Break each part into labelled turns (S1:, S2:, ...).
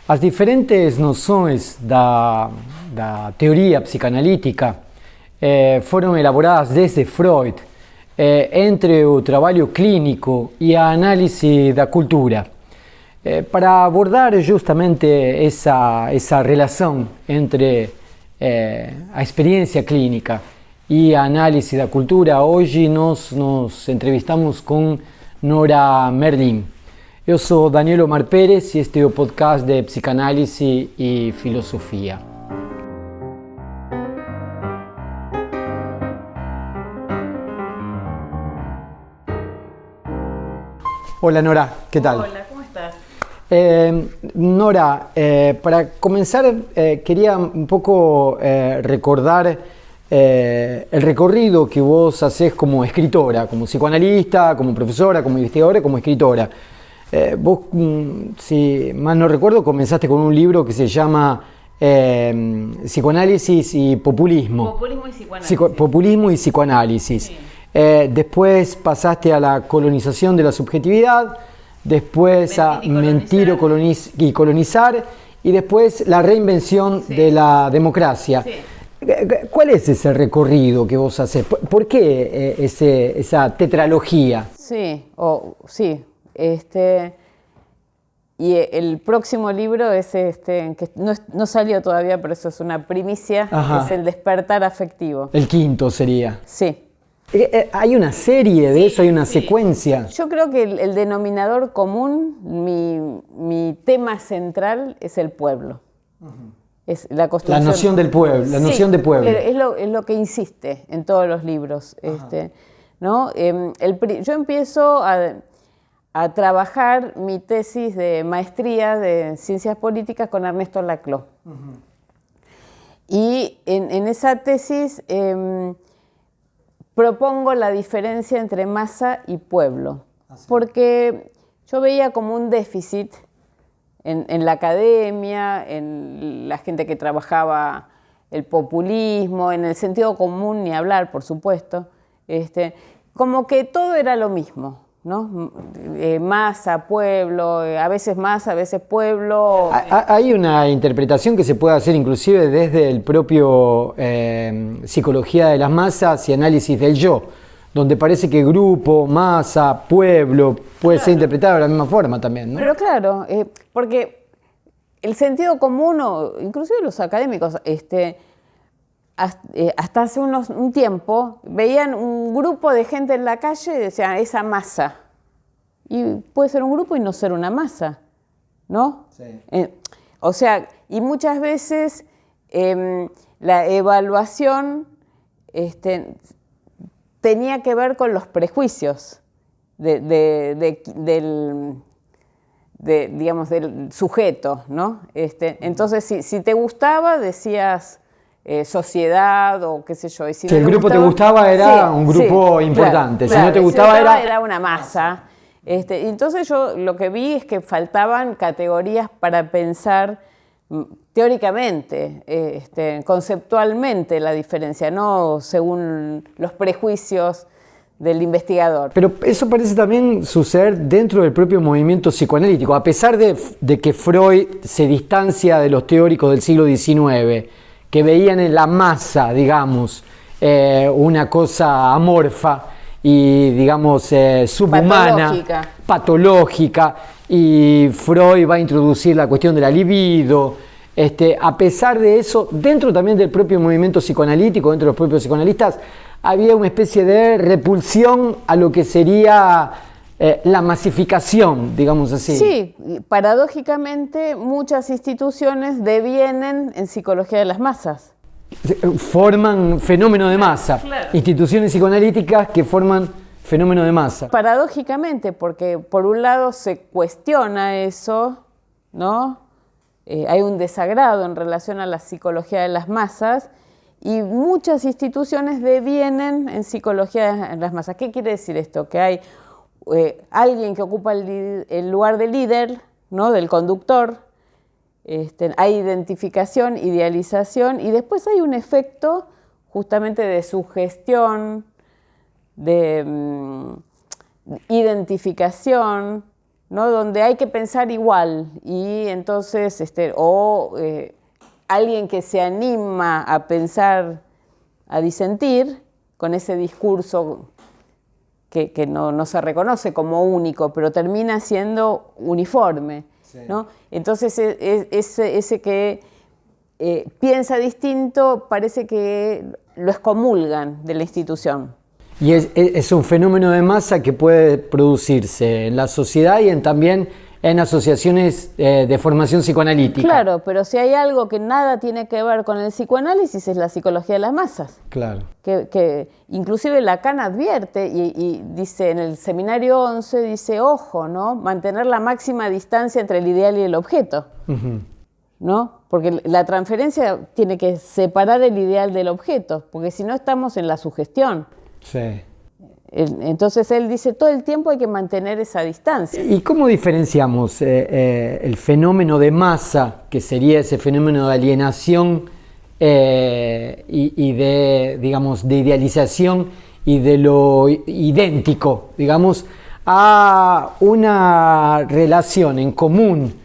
S1: As diferentes noções da teoria psicanalítica foram elaboradas desde Freud entre o trabalho clínico e a análise da cultura, para abordar justamente essa relação entre a experiência clínica e a análise da cultura. Hoje nós nos entrevistamos com Nora Merlin. Eu sou Daniel Omar Pérez e este é o podcast de Psicanálise e Filosofia. Hola Nora, ¿qué tal?
S2: Hola, ¿cómo estás?
S1: Nora, para comenzar quería un poco recordar el recorrido que vos hacés como escritora, como psicoanalista, como profesora, como investigadora, como escritora. Vos, si mal no recuerdo, comenzaste con un libro que se llama Psicoanálisis y Populismo.
S2: Populismo y psicoanálisis.
S1: Populismo y psicoanálisis. Sí. Después pasaste a la colonización de la subjetividad, después a mentir y colonizar, y después la reinvención de la democracia. Sí. ¿Cuál es ese recorrido que vos hacés? ¿Por qué esa tetralogía?
S2: Sí, y el próximo libro es que no salió todavía, pero eso es una primicia. Ajá. Es El despertar afectivo.
S1: El quinto sería.
S2: Sí.
S1: ¿Hay una serie de eso? ¿Hay una secuencia?
S2: Yo creo que el denominador común, mi tema central es el pueblo. Uh-huh. Es la construcción.
S1: La noción del pueblo, la noción de pueblo.
S2: Es lo que insiste en todos los libros. ¿No? Yo empiezo a trabajar mi tesis de maestría de Ciencias Políticas con Ernesto Laclau. Uh-huh. Y en esa tesis propongo la diferencia entre masa y pueblo, porque yo veía como un déficit en la academia, en la gente que trabajaba el populismo, en el sentido común ni hablar, por supuesto, como que todo era lo mismo, ¿no? Masa, pueblo, a veces masa, a veces pueblo.
S1: Hay una interpretación que se puede hacer inclusive desde el propio psicología de las masas y análisis del yo, donde parece que grupo, masa, pueblo puede ser interpretado de la misma forma también, ¿no?
S2: Pero claro, porque el sentido común, inclusive los académicos, hasta hace un tiempo veían un grupo de gente en la calle y decían, esa masa. Y puede ser un grupo y no ser una masa, ¿no? Sí. O sea, y muchas veces la evaluación tenía que ver con los prejuicios del sujeto, ¿no? Entonces, si te gustaba, decías sociedad o qué sé yo. Y si
S1: el grupo te gustaba era un grupo importante,
S2: claro,
S1: si no te gustaba
S2: era una masa. Entonces yo lo que vi es que faltaban categorías para pensar teóricamente, conceptualmente la diferencia, no según los prejuicios del investigador.
S1: Pero eso parece también suceder dentro del propio movimiento psicoanalítico, a pesar de que Freud se distancia de los teóricos del siglo XIX, que veían en la masa, digamos, una cosa amorfa y, digamos, subhumana, patológica, y Freud va a introducir la cuestión de la libido. A pesar de eso, dentro también del propio movimiento psicoanalítico, dentro de los propios psicoanalistas, había una especie de repulsión a lo que sería la masificación, digamos así.
S2: Sí, paradójicamente muchas instituciones devienen en psicología de las masas.
S1: Forman fenómeno de masa, claro. Instituciones psicoanalíticas que forman fenómeno de masa.
S2: Paradójicamente, porque por un lado se cuestiona eso, ¿no? Hay un desagrado en relación a la psicología de las masas y muchas instituciones devienen en psicología de las masas. ¿Qué quiere decir esto? Que hay alguien que ocupa el lugar de líder, ¿no? Del conductor. Hay identificación, idealización y después hay un efecto justamente de sugestión, de identificación, ¿no? Donde hay que pensar igual y entonces, alguien que se anima a pensar, a disentir con ese discurso que no se reconoce como único, pero termina siendo uniforme, sí, ¿no? Entonces ese que piensa distinto parece que lo excomulgan de la institución.
S1: Y es un fenómeno de masa que puede producirse en la sociedad y también en asociaciones de formación psicoanalítica.
S2: Claro, pero si hay algo que nada tiene que ver con el psicoanálisis es la psicología de las masas.
S1: Claro.
S2: Que inclusive Lacan advierte y dice en el seminario 11, dice, ojo, ¿no? Mantener la máxima distancia entre el ideal y el objeto. Uh-huh. ¿No? Porque la transferencia tiene que separar el ideal del objeto, porque si no estamos en la sugestión.
S1: Sí.
S2: Entonces él dice, todo el tiempo hay que mantener esa distancia.
S1: ¿Y cómo diferenciamos el fenómeno de masa, que sería ese fenómeno de alienación y de, digamos, de idealización y de lo idéntico, digamos, a una relación en común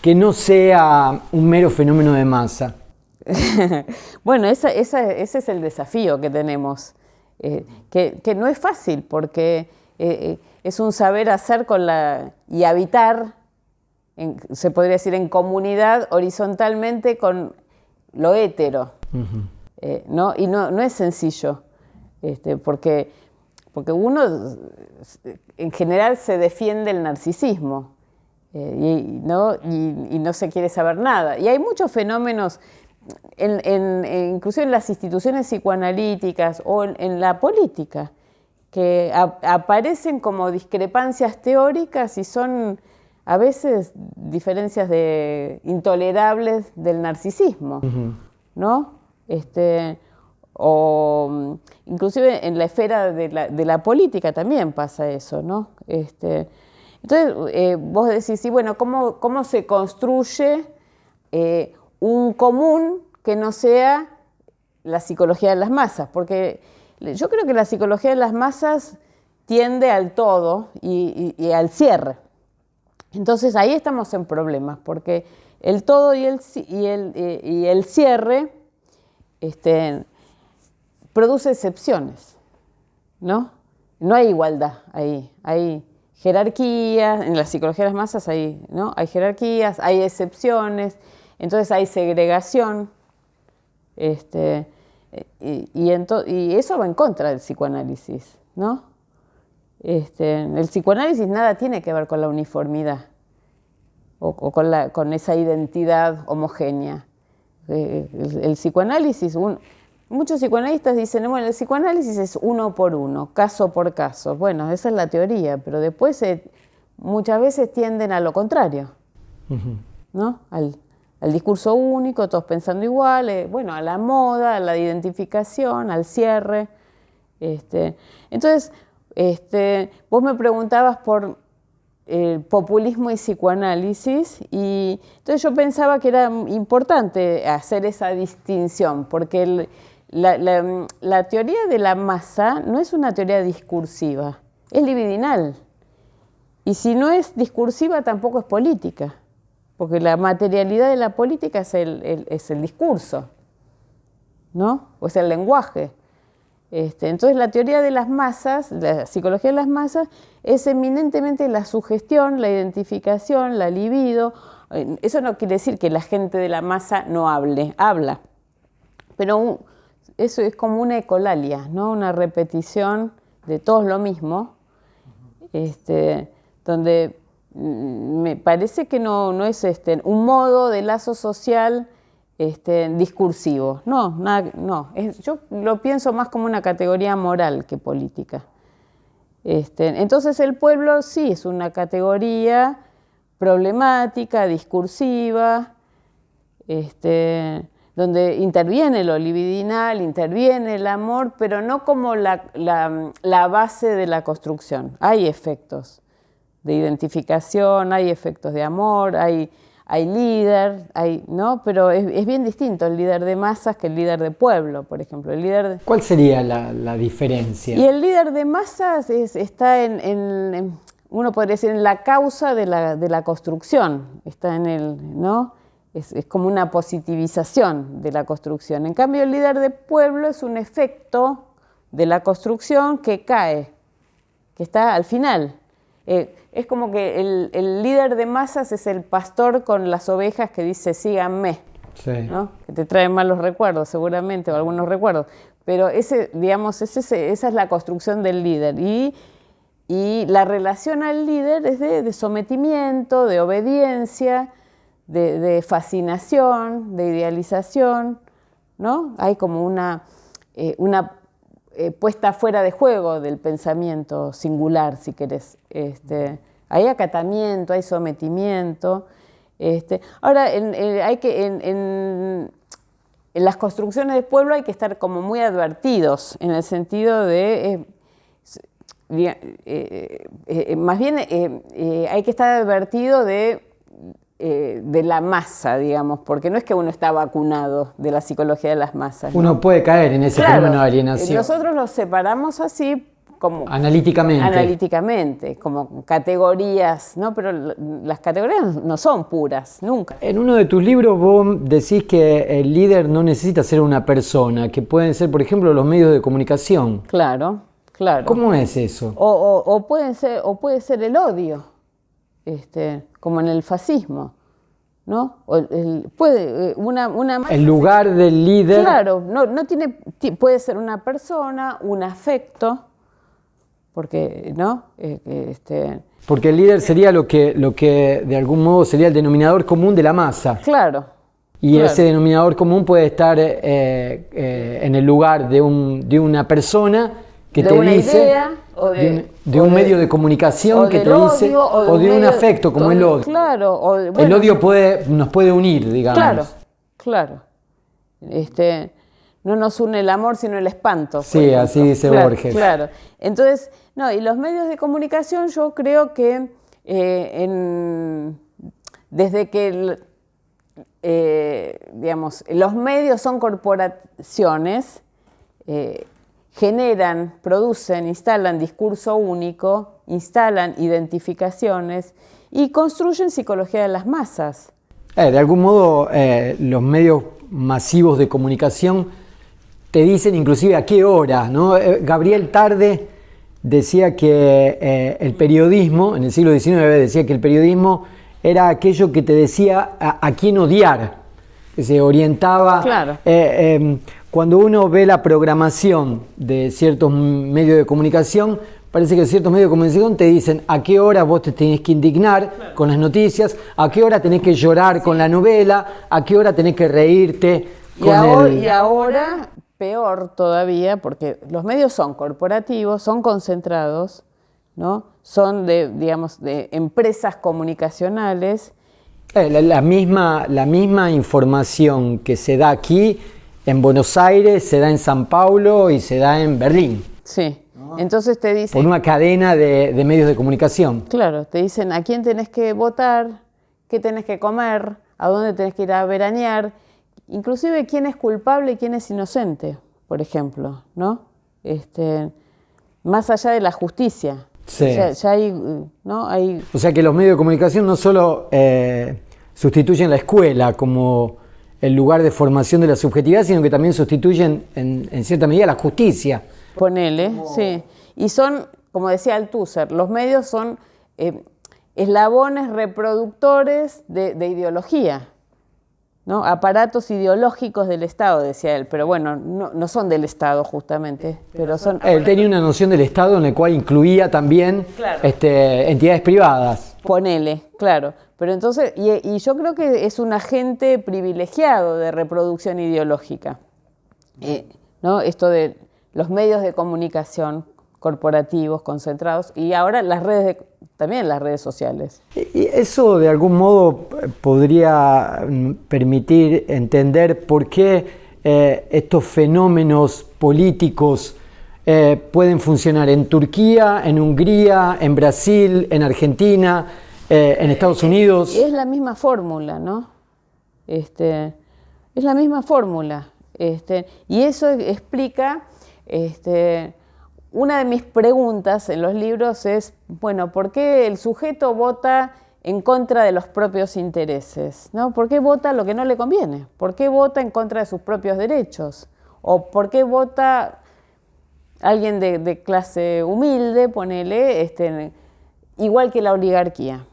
S1: que no sea un mero fenómeno de masa?
S2: Bueno, ese es el desafío que tenemos. Que no es fácil porque es un saber hacer y habitar, se podría decir, en comunidad horizontalmente con lo hétero, uh-huh. ¿No? Y no es sencillo, porque uno en general se defiende el narcisismo y no se quiere saber nada. Y hay muchos fenómenos inclusive en las instituciones psicoanalíticas o en la política, que aparecen como discrepancias teóricas y son a veces diferencias intolerables del narcisismo, uh-huh. ¿no? O inclusive en la esfera de la política también pasa eso, ¿no? Entonces vos decís, sí, bueno, ¿cómo se construye un común que no sea la psicología de las masas? Porque yo creo que la psicología de las masas tiende al todo y al cierre. Entonces ahí estamos en problemas, porque el todo y el cierre produce excepciones, ¿no? No hay igualdad ahí, hay jerarquías, en la psicología de las masas ¿no? Hay jerarquías, hay excepciones. Entonces hay segregación, y eso va en contra del psicoanálisis, ¿no? El psicoanálisis nada tiene que ver con la uniformidad o con esa identidad homogénea. El psicoanálisis, muchos psicoanalistas dicen, bueno, el psicoanálisis es uno por uno, caso por caso. Bueno, esa es la teoría, pero después muchas veces tienden a lo contrario, uh-huh. ¿No? Al discurso único, todos pensando igual, a la moda, a la identificación, al cierre. Entonces, vos me preguntabas por populismo y psicoanálisis, y entonces yo pensaba que era importante hacer esa distinción, porque la teoría de la masa no es una teoría discursiva, es libidinal. Y si no es discursiva, tampoco es política. Porque la materialidad de la política es el discurso, ¿no? O es el lenguaje. Entonces la teoría de las masas, la psicología de las masas, es eminentemente la sugestión, la identificación, la libido. Eso no quiere decir que la gente de la masa no habla. Pero eso es como una ecolalia, ¿no? Una repetición de todos lo mismo, donde me parece que no es un modo de lazo social discursivo. Yo lo pienso más como una categoría moral que política. Entonces el pueblo sí es una categoría problemática, discursiva, donde interviene lo libidinal, interviene el amor, pero no como la base de la construcción. Hay efectos de identificación, hay efectos de amor, hay líder, ¿no? Pero es bien distinto el líder de masas que el líder de pueblo, por ejemplo.
S1: ¿Cuál sería la diferencia?
S2: Y el líder de masas está uno podría decir, en la causa de la construcción, está en el, ¿no? Es como una positivización de la construcción. En cambio, el líder de pueblo es un efecto de la construcción que cae, que está al final. Es como que el líder de masas es el pastor con las ovejas que dice, síganme,
S1: Sí.
S2: ¿no? Que te trae malos recuerdos seguramente, o algunos recuerdos. Pero digamos, esa es la construcción del líder. Y la relación al líder es de sometimiento, de obediencia, de fascinación, de idealización, ¿no? Hay como una puesta fuera de juego del pensamiento singular, si querés. Hay acatamiento, hay sometimiento. Ahora, en las construcciones de pueblo hay que estar como muy advertidos, en el sentido de... más bien hay que estar advertido de la masa, digamos, porque no es que uno está vacunado de la psicología de las masas, ¿no?
S1: Uno puede caer en ese fenómeno de alienación.
S2: Nosotros los separamos así como
S1: analíticamente,
S2: como categorías, ¿no? Pero las categorías no son puras, nunca.
S1: En uno de tus libros vos decís que el líder no necesita ser una persona, que pueden ser, por ejemplo, los medios de comunicación.
S2: Claro.
S1: ¿Cómo es eso?
S2: O puede ser el odio, como en el fascismo, ¿no?
S1: El lugar del líder.
S2: Claro, no tiene, puede ser una persona, un afecto, porque, ¿no?
S1: Porque el líder sería lo que de algún modo sería el denominador común de la masa.
S2: Claro.
S1: Y ese denominador común puede estar en el lugar de una persona que te dice,
S2: idea,
S1: de un medio de comunicación que te dice, o de un afecto como el odio.
S2: Claro.
S1: El odio nos puede unir, digamos.
S2: Claro. No nos une el amor, sino el espanto.
S1: Sí, así dice Borges.
S2: Claro. Entonces, y los medios de comunicación, yo creo que desde que, digamos, los medios son corporaciones, generan, producen, instalan discurso único, instalan identificaciones y construyen psicología de las masas.
S1: De algún modo, los medios masivos de comunicación te dicen inclusive a qué hora, ¿no? Gabriel Tarde decía que el periodismo, en el siglo XIX, decía que el periodismo era aquello que te decía a quién odiar, que se orientaba.
S2: Claro.
S1: Cuando uno ve la programación de ciertos medios de comunicación, parece que ciertos medios de comunicación te dicen a qué hora vos te tenés que indignar con las noticias, a qué hora tenés que llorar con la novela, a qué hora tenés que reírte
S2: Y ahora, peor todavía, porque los medios son corporativos, son concentrados, ¿no? Son de empresas comunicacionales.
S1: La misma información que se da aquí en Buenos Aires, se da en San Paulo y se da en Berlín.
S2: Sí, ¿no? Entonces te dicen...
S1: Por una cadena de medios de comunicación.
S2: Claro, te dicen a quién tenés que votar, qué tenés que comer, a dónde tenés que ir a veranear, inclusive quién es culpable y quién es inocente, por ejemplo, ¿no? Más allá de la justicia.
S1: Sí.
S2: Ya hay, ¿no?
S1: O sea que los medios de comunicación no solo sustituyen la escuela como el lugar de formación de la subjetividad, sino que también sustituyen en cierta medida la justicia.
S2: Ponele, sí. Y son, como decía Althusser, los medios son eslabones reproductores de ideología, ¿no? Aparatos ideológicos del Estado, decía él, pero bueno, no son del Estado justamente, pero son...
S1: Él tenía una noción del Estado en la cual incluía también entidades privadas.
S2: Ponele, claro. Pero entonces, y yo creo que es un agente privilegiado de reproducción ideológica, ¿no? Esto de los medios de comunicación corporativos, concentrados, y ahora también las redes sociales.
S1: Y eso de algún modo podría permitir entender por qué estos fenómenos políticos pueden funcionar en Turquía, en Hungría, en Brasil, en Argentina, en Estados Unidos.
S2: Es la misma fórmula, ¿no? Es la misma fórmula. Y eso explica una de mis preguntas en los libros es, bueno, ¿por qué el sujeto vota en contra de los propios intereses? ¿No? ¿Por qué vota lo que no le conviene? ¿Por qué vota en contra de sus propios derechos? ¿O por qué vota alguien de clase humilde, ponele, igual que la oligarquía?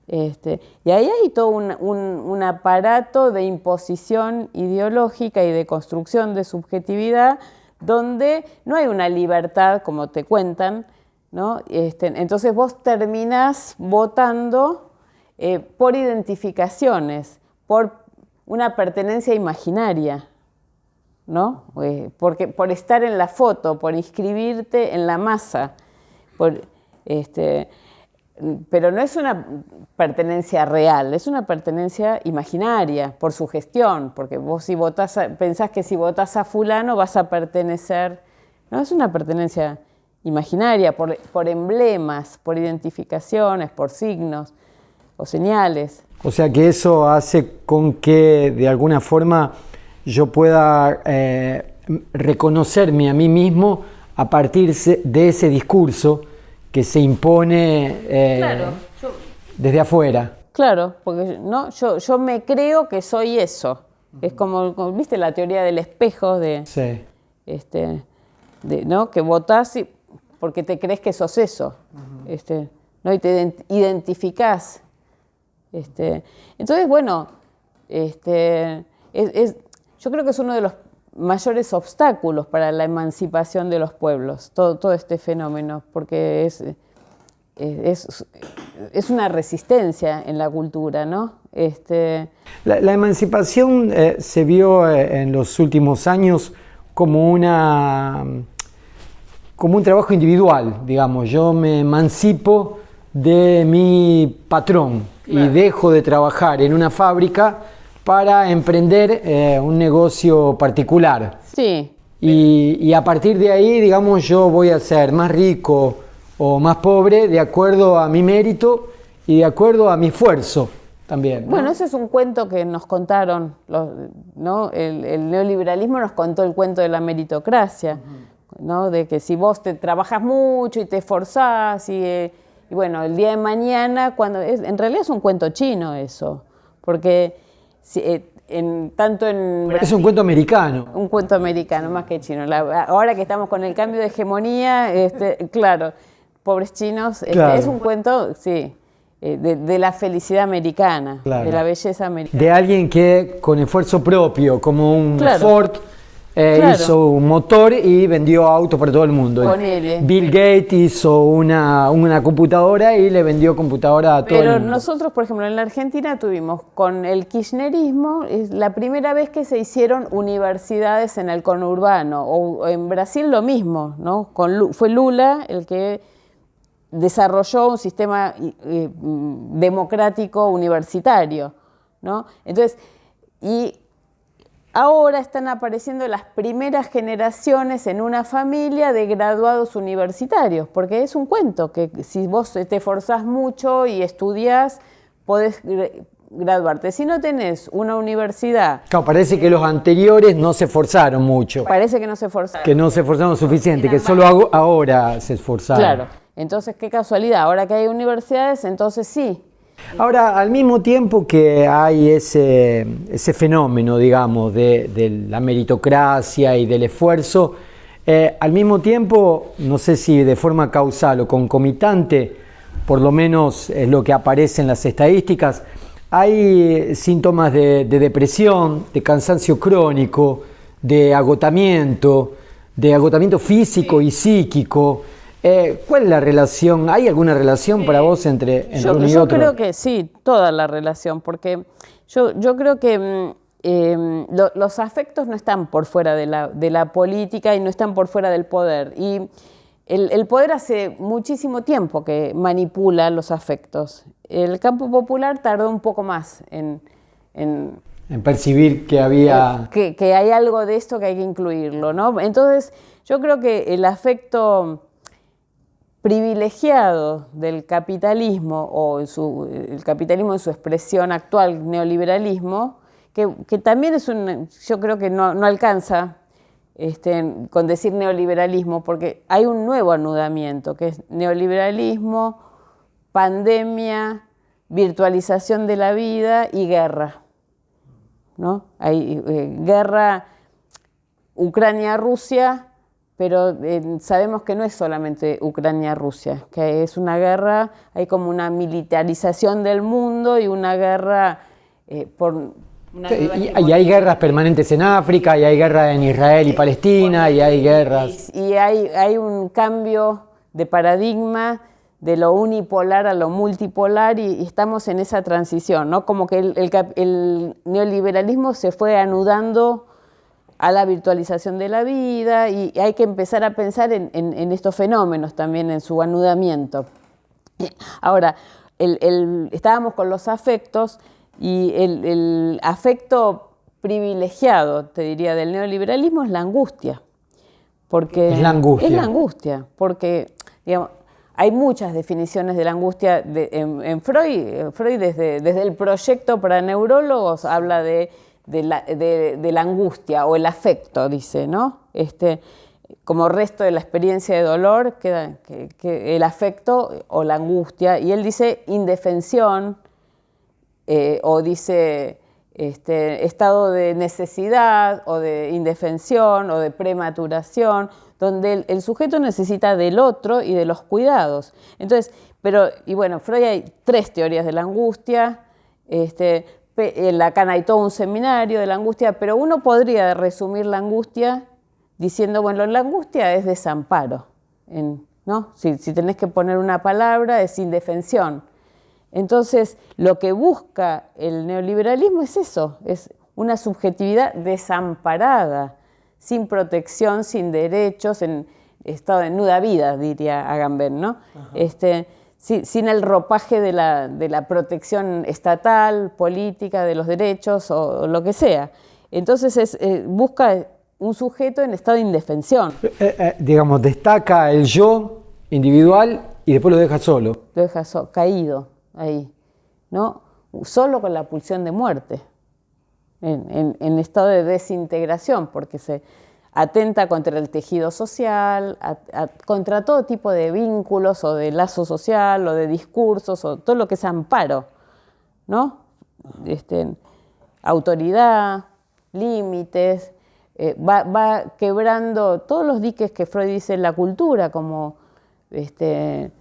S2: Y ahí hay todo un aparato de imposición ideológica y de construcción de subjetividad donde no hay una libertad, como te cuentan, ¿no? Entonces vos terminás votando por identificaciones, por una pertenencia imaginaria, ¿no? Porque, por estar en la foto, por inscribirte en la masa, pero no es una pertenencia real, es una pertenencia imaginaria por su gestión, porque vos si votás pensás que si votás a fulano vas a pertenecer, no, es una pertenencia imaginaria por emblemas, por identificaciones, por signos o señales.
S1: O sea que eso hace con que de alguna forma yo pueda reconocerme a mí mismo a partir de ese discurso que se impone desde afuera.
S2: Claro, porque ¿no? yo me creo que soy eso. Es como ¿viste la teoría del espejo?
S1: Sí.
S2: ¿No? Que votás porque te crees que sos eso. ¿No? Y te identificás. Entonces, bueno, yo creo que es uno de los mayores obstáculos para la emancipación de los pueblos, todo este fenómeno, porque es una resistencia en la cultura, ¿no?
S1: La emancipación se vio en los últimos años como un trabajo individual, digamos. Yo me emancipo de mi patrón, claro, y dejo de trabajar en una fábrica para emprender un negocio particular.
S2: Sí.
S1: Y a partir de ahí, digamos, yo voy a ser más rico o más pobre de acuerdo a mi mérito y de acuerdo a mi esfuerzo también, ¿no?
S2: Bueno, ese es un cuento que nos contaron, ¿no? El neoliberalismo nos contó el cuento de la meritocracia, ¿no? De que si vos te trabajas mucho y te esforzás y bueno, el día de mañana, en realidad es un cuento chino eso, porque tanto en Brasil,
S1: es un cuento americano.
S2: Un cuento americano, más que chino. Ahora que estamos con el cambio de hegemonía, claro, pobres chinos,
S1: claro,
S2: es un cuento, sí, de la felicidad americana, claro, de la belleza americana.
S1: De alguien que con esfuerzo propio, como un
S2: claro,
S1: Ford, claro, hizo un motor y vendió autos para todo el mundo.
S2: Ponele.
S1: Bill Gates hizo una computadora y le vendió computadora a todo el mundo.
S2: Pero nosotros, por ejemplo, en la Argentina tuvimos con el kirchnerismo, es la primera vez que se hicieron universidades en el conurbano, o en Brasil lo mismo, ¿no? Fue Lula el que desarrolló un sistema democrático universitario, ¿no? Entonces, y ahora están apareciendo las primeras generaciones en una familia de graduados universitarios, porque es un cuento que si vos te esforzás mucho y estudiás, podés graduarte. Si no tenés una universidad...
S1: Claro, parece que los anteriores no se esforzaron mucho.
S2: Parece que no se esforzaron.
S1: Que no se esforzaron suficiente, que solo ahora se esforzaron.
S2: Claro, entonces qué casualidad, ahora que hay universidades, entonces sí.
S1: Ahora, al mismo tiempo que hay ese fenómeno, digamos, de la meritocracia y del esfuerzo, al mismo tiempo, no sé si de forma causal o concomitante, por lo menos es lo que aparece en las estadísticas, hay síntomas de depresión, de cansancio crónico, de agotamiento físico y psíquico. ¿Cuál es la relación? ¿Hay alguna relación para vos entre uno y otro?
S2: Yo creo que sí, toda la relación, porque yo creo que los afectos no están por fuera de la política y no están por fuera del poder. Y el poder hace muchísimo tiempo que manipula los afectos. El campo popular tardó un poco más en
S1: percibir que había...
S2: Que hay algo de esto que hay que incluirlo, ¿no? Entonces, yo creo que el afecto privilegiado del capitalismo, o el capitalismo en su expresión actual, neoliberalismo, que también yo creo que no alcanza con decir neoliberalismo, porque hay un nuevo anudamiento, que es neoliberalismo, pandemia, virtualización de la vida y guerra, ¿no? Hay guerra Ucrania-Rusia, pero sabemos que no es solamente Ucrania-Rusia, que es una guerra, hay como una militarización del mundo y una guerra por...
S1: Y hay guerras permanentes en África, y hay guerras en Israel y Palestina, y hay guerras...
S2: Y hay un cambio de paradigma de lo unipolar a lo multipolar y estamos en esa transición, ¿no? Como que el neoliberalismo se fue anudando a la virtualización de la vida y hay que empezar a pensar en estos fenómenos también, en su anudamiento. Ahora, estábamos con los afectos y el afecto privilegiado, te diría, del neoliberalismo es la angustia. Porque
S1: es la angustia.
S2: Es la angustia, porque, digamos, hay muchas definiciones de la angustia. En Freud desde el proyecto para neurólogos habla de la angustia o el afecto, dice, ¿no? Como resto de la experiencia de dolor queda que el afecto o la angustia, y él dice indefensión, o dice estado de necesidad o de indefensión o de prematuración, donde el sujeto necesita del otro y de los cuidados. Entonces, y bueno, Freud hay 3 teorías de la angustia, en Lacan hay todo un seminario de la angustia, pero uno podría resumir la angustia diciendo, bueno, la angustia es desamparo, ¿no? Si tenés que poner una palabra, es indefensión. Entonces, lo que busca el neoliberalismo es eso, es una subjetividad desamparada, sin protección, sin derechos, en estado de nuda vida, diría Agamben, ¿no? Sin el ropaje de la protección estatal, política, de los derechos o lo que sea. Entonces busca un sujeto en estado de indefensión.
S1: Digamos, destaca el yo individual y después lo deja solo.
S2: Lo deja caído ahí, ¿no? Solo con la pulsión de muerte, en estado de desintegración, porque se atenta contra el tejido social, contra todo tipo de vínculos o de lazo social o de discursos o todo lo que es amparo, ¿no? Autoridad, límites, va quebrando todos los diques que Freud dice en la cultura, como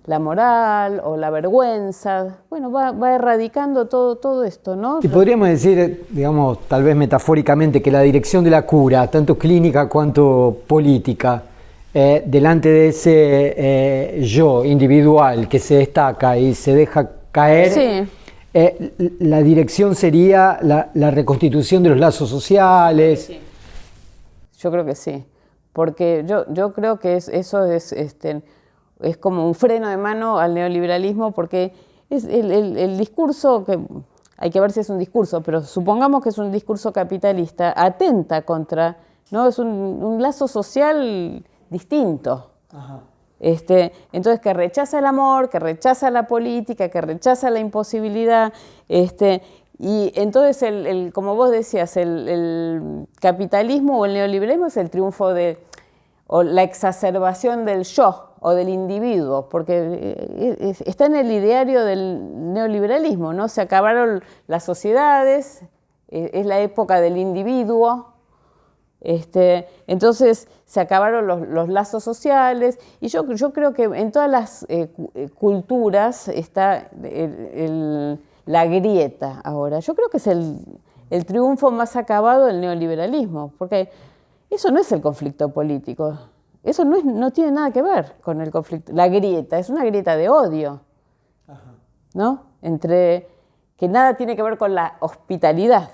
S2: la moral o la vergüenza. Bueno, va erradicando todo esto, ¿no?
S1: Y podríamos decir, digamos, tal vez metafóricamente, que la dirección de la cura, tanto clínica cuanto política, delante de ese yo individual que se destaca y se deja caer, sí. La dirección sería la reconstitución de los lazos sociales.
S2: Sí. Yo creo que sí, porque yo creo que eso es como un freno de mano al neoliberalismo, porque es el discurso, que hay que ver si es un discurso, pero supongamos que es un discurso capitalista, atenta contra, ¿no? Es un lazo social distinto. Ajá. Entonces, que rechaza el amor, que rechaza la política, que rechaza la imposibilidad, y entonces, como vos decías, el capitalismo o el neoliberalismo es el triunfo o la exacerbación del yo o del individuo, porque está en el ideario del neoliberalismo, ¿no? Se acabaron las sociedades, es la época del individuo, entonces se acabaron los lazos sociales, y yo creo que en todas las culturas está la grieta ahora. Yo creo que es el triunfo más acabado del neoliberalismo, porque eso no es el conflicto político. Eso no tiene nada que ver con el conflicto. La grieta es una grieta de odio, ¿no? Que nada tiene que ver con la hospitalidad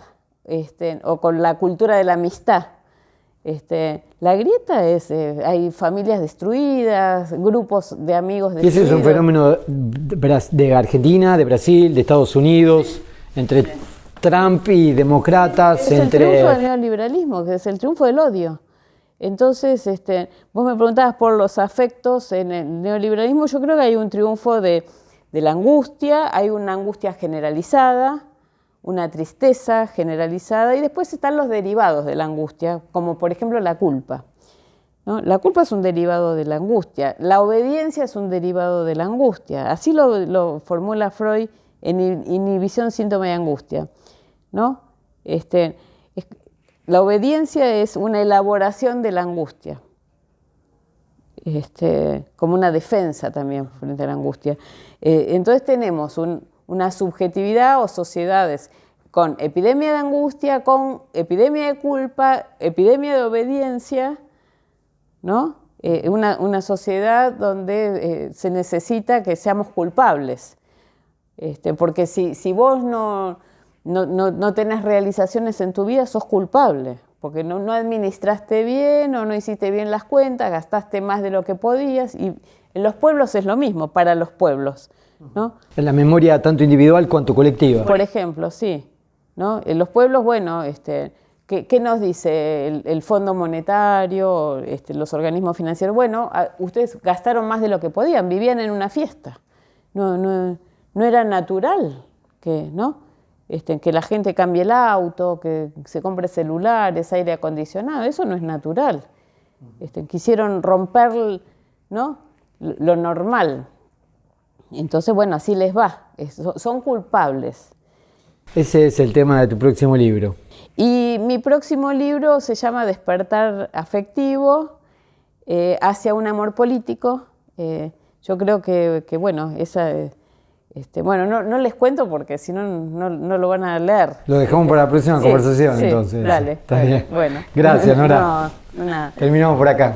S2: o con la cultura de la amistad. La grieta hay familias destruidas, grupos de amigos destruidos.
S1: Y ese es un fenómeno de Argentina, de Brasil, de Estados Unidos, entre Trump y demócratas.
S2: Es el triunfo del neoliberalismo, que es el triunfo del odio. Entonces, vos me preguntabas por los afectos en el neoliberalismo. Yo creo que hay un triunfo de la angustia, hay una angustia generalizada, una tristeza generalizada, y después están los derivados de la angustia, como por ejemplo la culpa, ¿no? La culpa es un derivado de la angustia, la obediencia es un derivado de la angustia, así lo formula Freud en Inhibición, síntoma y angustia, ¿no? La obediencia es una elaboración de la angustia, como una defensa también frente a la angustia. Entonces tenemos una subjetividad o sociedades con epidemia de angustia, con epidemia de culpa, epidemia de obediencia, ¿no? Una sociedad donde se necesita que seamos culpables, porque si vos no tenés realizaciones en tu vida, sos culpable, porque no administraste bien o no hiciste bien las cuentas, gastaste más de lo que podías, y en los pueblos es lo mismo, para los pueblos, ¿no?
S1: En la memoria tanto individual cuanto colectiva.
S2: Por ejemplo, sí, ¿no? En los pueblos, bueno, ¿qué nos dice el Fondo Monetario, los organismos financieros? Bueno, ustedes gastaron más de lo que podían, vivían en una fiesta, no era natural que, ¿no? Que la gente cambie el auto, que se compre celulares, aire acondicionado, eso no es natural. Quisieron romper, ¿no?, lo normal. Entonces, bueno, así les va, son culpables.
S1: Ese es el tema de tu próximo libro.
S2: Y mi próximo libro se llama Despertar afectivo hacia un amor político. Yo creo que bueno, esa... bueno, no les cuento porque si no, no lo van a leer.
S1: Lo dejamos para la próxima conversación, entonces.
S2: Dale.
S1: Está bien.
S2: Bueno.
S1: Gracias, Nora.
S2: No, nada.
S1: Terminamos por acá.